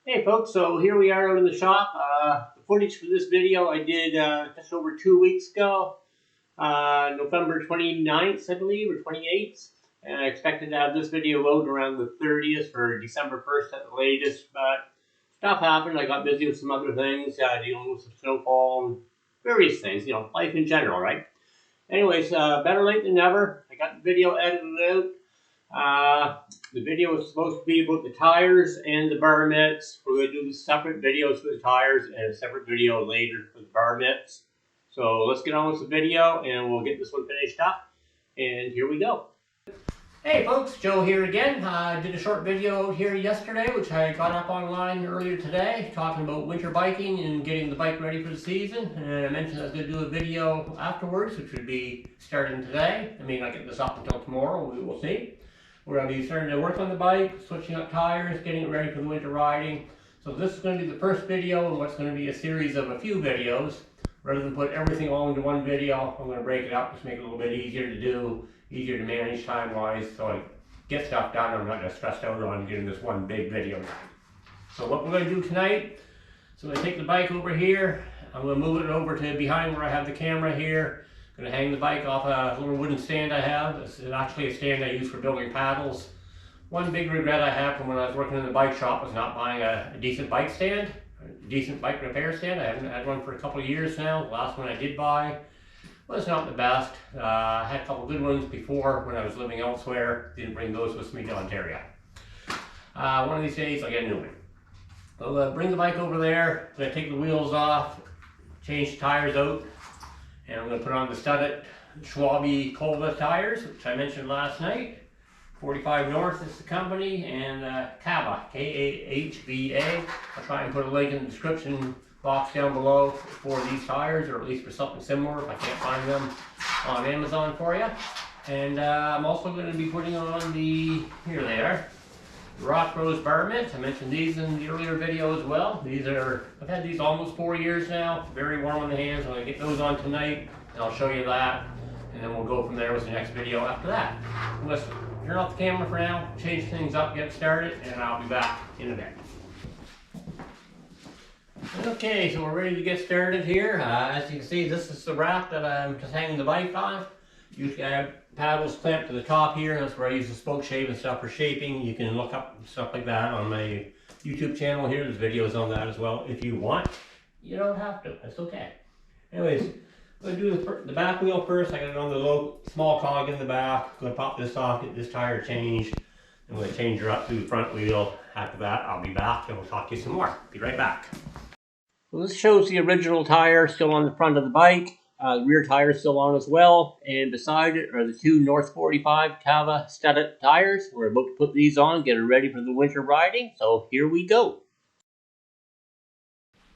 Hey folks, so here we are out in the shop. The footage for this video I did just over 2 weeks ago, November 29th, I believe, or 28th. And I expected to have this video loaded around the 30th or December 1st at the latest, but stuff happened. I got busy with some other things, dealing with some snowfall and various things, life in general, right? Anyways, better late than never. I got the video edited out. The video is supposed to be about the tires and the bar mitts. We're going to do separate videos for the tires and a separate video later for the bar mitts. So let's get on with the video and we'll get this one finished up. And here we go. Hey folks, Joe here again. I did a short video out here yesterday, which I got up online earlier today, talking about winter biking and getting the bike ready for the season. And I mentioned I was going to do a video afterwards, which would be starting today. I may not get this up until tomorrow, we will see. We're going to be starting to work on the bike, switching up tires, getting it ready for the winter riding. So this is going to be the first video in what's going to be a series of a few videos. Rather than put everything all into one video, I'm going to break it up, just make it a little bit easier to do, easier to manage time-wise, so I get stuff done. I'm not just stressed out on getting this one big video done. So what we're going to do tonight, so I'm going to take the bike over here, I'm going to move it over to behind where I have the camera here. I'm going to hang the bike off a little wooden stand I have. This is actually a stand I use for building paddles. One big regret I have from when I was working in the bike shop was not buying a decent bike stand, a decent bike repair stand. I haven't had one for a couple of years now. The last one I did buy was not the best. I had a couple good ones before when I was living elsewhere. Didn't bring those with me to Ontario. One of these days I'll get a new one. I'll bring the bike over there. I'm going to take the wheels off, change the tires out. And I'm going to put on the studded Schwalbe Kova tires, which I mentioned last night. 45 North is the company, and Kava, K-A-H-V-A. I'll try and put a link in the description box down below for these tires, or at least for something similar if I can't find them on Amazon for you. And I'm also going to be putting on the, here they are, Rock Rose bar mitts. I mentioned these in the earlier video as well. These are, I've had these almost 4 years now. Very warm on the hands. I'm going to get those on tonight, and I'll show you that. And then we'll go from there with the next video after that. Let's turn off the camera for now, change things up, get started, and I'll be back in a bit. Okay, so we're ready to get started here. As you can see, this is the rack that I'm just hanging the bike on. Usually I have paddles clamped to the top here. That's where I use the spoke shave and stuff for shaping. You can look up stuff like that on my YouTube channel here. There's videos on that as well if you want. You don't have to, that's okay. Anyways, I'm going to do the back wheel first. I got it on the low, small cog in the back. I'm going to pop this off, get this tire changed. I'm going to change her up to the front wheel. After that, I'll be back and we'll talk to you some more. Be right back. Well, this shows the original tire still on the front of the bike. The rear tire is still on as well, and beside it are the two North 45 Kava studded tires. We're about to put these on, get it ready for the winter riding, so here we go.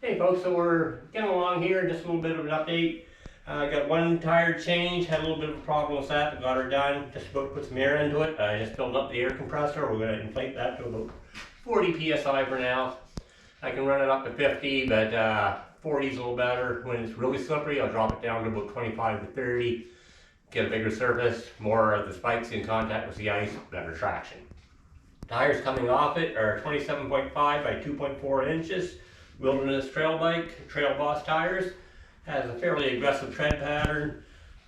Hey folks, so we're getting along here, just a little bit of an update. I got one tire change, had a little bit of a problem with that, but got her done. Just about to put some air into it. I just filled up the air compressor. We're going to inflate that to about 40 psi for now. I can run it up to 50, but 40 is a little better. When it's really slippery, I'll drop it down to about 25 to 30. Get a bigger surface, more of the spikes in contact with the ice, better traction. Tires coming off it are 27.5 by 2.4 inches. Wilderness trail bike, Trail Boss tires. Has a fairly aggressive tread pattern.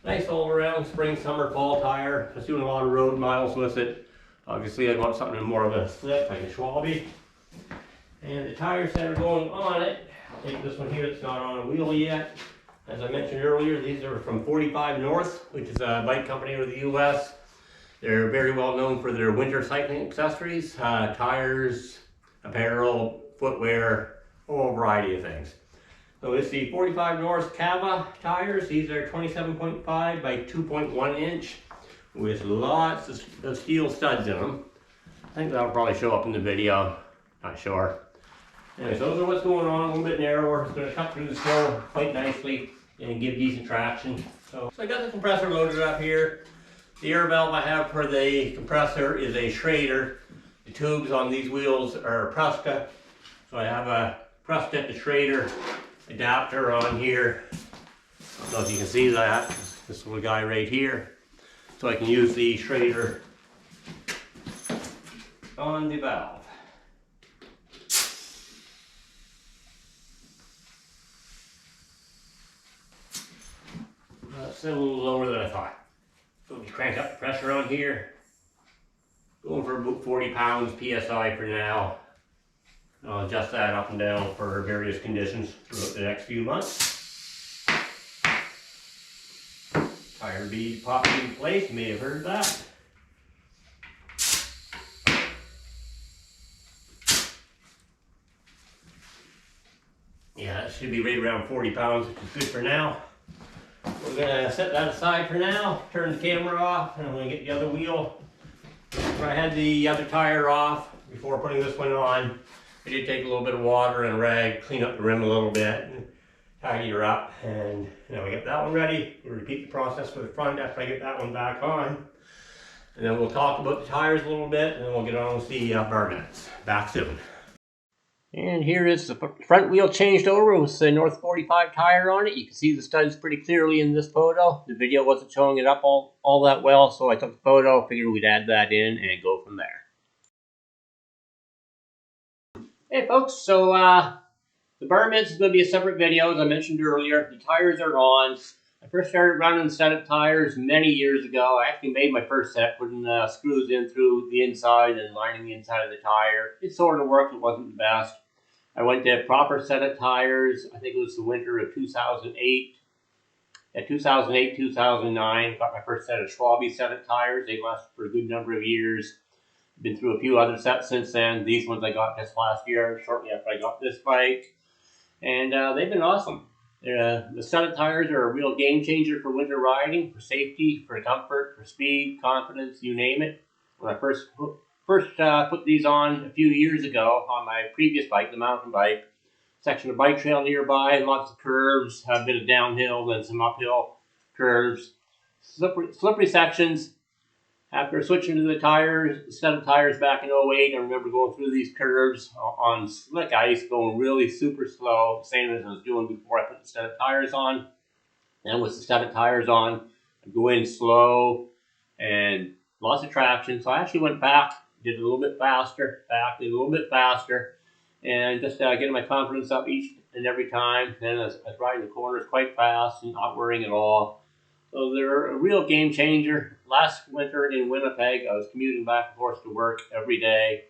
Nice all around spring, summer, fall tire. I was doing a lot of road miles with it. Obviously I want something more of a slick, like a Schwalbe. And the tires that are going on it, I'll take this one here that's not on a wheel yet. As I mentioned earlier, these are from 45 North, which is a bike company out of the US. They're very well known for their winter cycling accessories, tires, apparel, footwear, a whole variety of things. So it's the 45 North Kava tires. These are 27.5 by 2.1 inch with lots of steel studs in them. I think that'll probably show up in the video, not sure. Anyways, those are what's going on, a little bit narrower. It's going to cut through the snow quite nicely and give decent traction. So I got the compressor loaded up here. The air valve I have for the compressor is a Schrader. The tubes on these wheels are Presta. So I have a Presta to Schrader adapter on here. I don't know if you can see that. This little guy right here. So I can use the Schrader on the valve. That's a little lower than I thought. So if you crank up the pressure on here, going for about 40 pounds PSI for now. I'll adjust that up and down for various conditions throughout the next few months. Tire bead popped in place, you may have heard that. Yeah, it should be right around 40 pounds, which is good for now. We're gonna set that aside for now, turn the camera off, and I'm gonna get the other wheel. I had the other tire off before putting this one on. I did take a little bit of water and a rag, clean up the rim a little bit, and tidy her up. And now we get that one ready. We'll repeat the process for the front after I get that one back on. And then we'll talk about the tires a little bit, and then we'll get on with the bar nets. Back soon. And here is the front wheel changed over with the North 45 tire on it. You can see the studs pretty clearly in this photo. The video wasn't showing it up all that well, so I took the photo, figured we'd add that in and go from there. Hey folks, so the bar mitts is going to be a separate video, as I mentioned earlier. The tires are on. I first started running set of tires many years ago. I actually made my first set, putting screws in through the inside and lining the inside of the tire. It sort of worked, it wasn't the best. I went to a proper set of tires, I think it was the winter of 2008. At 2008, 2009, got my first set of Schwalbe set of tires. They lasted for a good number of years. Been through a few other sets since then. These ones I got just last year, shortly after I got this bike. And they've been awesome. The set of tires are a real game changer for winter riding, for safety, for comfort, for speed, confidence, you name it. When I first put these on a few years ago on my previous bike, the mountain bike, section of bike trail nearby, lots of curves, a bit of downhill and some uphill curves, slippery sections. After switching to the tires, set of tires back in 08, I remember going through these curves on slick ice, going really super slow, same as I was doing before I put the set of tires on. And with the set of tires on, I go in slow and lots of traction. So I actually went back, did it a little bit faster, back, did a little bit faster, and just getting my confidence up each and every time. Then I was riding the corners quite fast and not worrying at all. So they're a real game changer. Last winter in Winnipeg, I was commuting back and forth to work every day.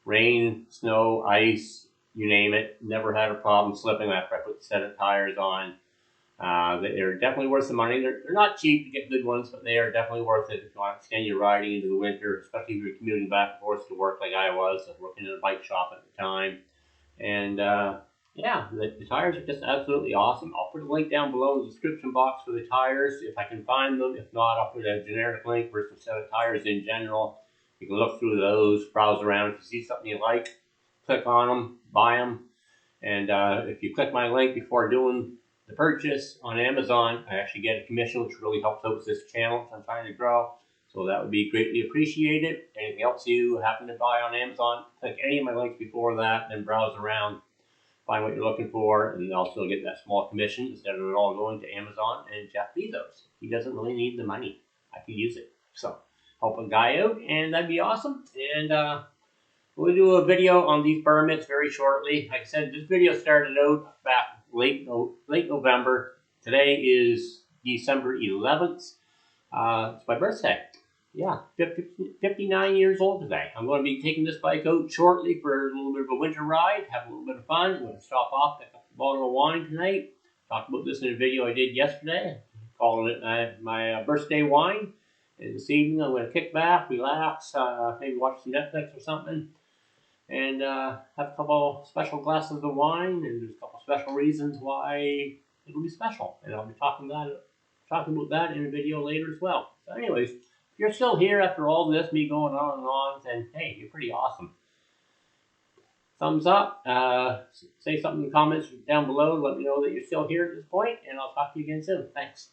Rain, snow, ice, you name it. Never had a problem slipping after I put the set of tires on. They're definitely worth the money. They're not cheap to get good ones, but they are definitely worth it if you want to extend your riding into the winter, especially if you're commuting back and forth to work like I was. I was working in a bike shop at the time. And yeah, the tires are just absolutely awesome. I'll put a link down below in the description box for the tires if I can find them. If not, I'll put a generic link for some set of tires in general. You can look through those, browse around. If you see something you like, click on them, buy them. And if you click my link before doing the purchase on Amazon, I actually get a commission, which really helps out with this channel I'm trying to grow. So that would be greatly appreciated. Anything else you happen to buy on Amazon, click any of my links before that, then browse around, find what you're looking for, and also get that small commission instead of it all going to Amazon and Jeff Bezos. He doesn't really need the money. I can use it. So help a guy out, and that'd be awesome. And we'll do a video on these bar mitts very shortly. Like I said, this video started out back late November. Today is December 11th. It's my birthday. Yeah, 59 years old today. I'm going to be taking this bike out shortly for a little bit of a winter ride, have a little bit of fun. I'm going to stop off, pick up a bottle of wine tonight. Talked about this in a video I did yesterday, calling it my birthday wine. And this evening I'm going to kick back, relax, maybe watch some Netflix or something, and have a couple special glasses of wine, and there's a couple special reasons why it'll be special. And I'll be talking about that in a video later as well. So anyways, if you're still here after all this, me going on and on, then hey, you're pretty awesome. Thumbs up, say something in the comments down below, let me know that you're still here at this point, and I'll talk to you again soon. Thanks.